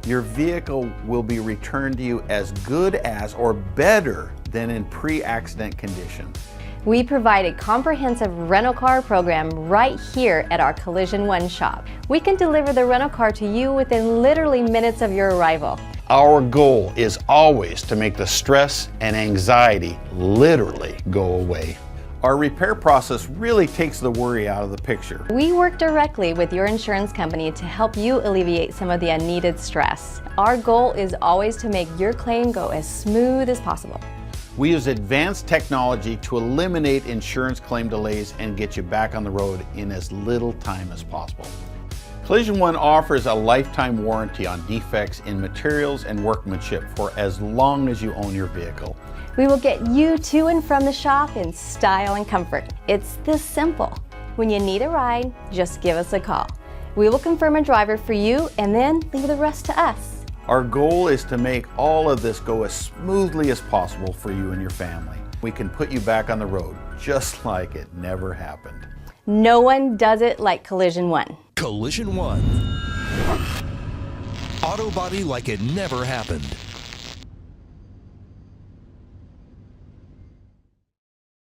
your vehicle will be returned to you as good as or better than in pre-accident condition. We provide a comprehensive rental car program right here at our Collision One shop. We can deliver the rental car to you within literally minutes of your arrival. Our goal is always to make the stress and anxiety literally go away. Our repair process really takes the worry out of the picture. We work directly with your insurance company to help you alleviate some of the unneeded stress. Our goal is always to make your claim go as smooth as possible. We use advanced technology to eliminate insurance claim delays and get you back on the road in as little time as possible. Collision One offers a lifetime warranty on defects in materials and workmanship for as long as you own your vehicle. We will get you to and from the shop in style and comfort. It's this simple. When you need a ride, just give us a call. We will confirm a driver for you and then leave the rest to us. Our goal is to make all of this go as smoothly as possible for you and your family. We can put you back on the road just like it never happened. No one does it like Collision One. Collision One. Auto body like it never happened.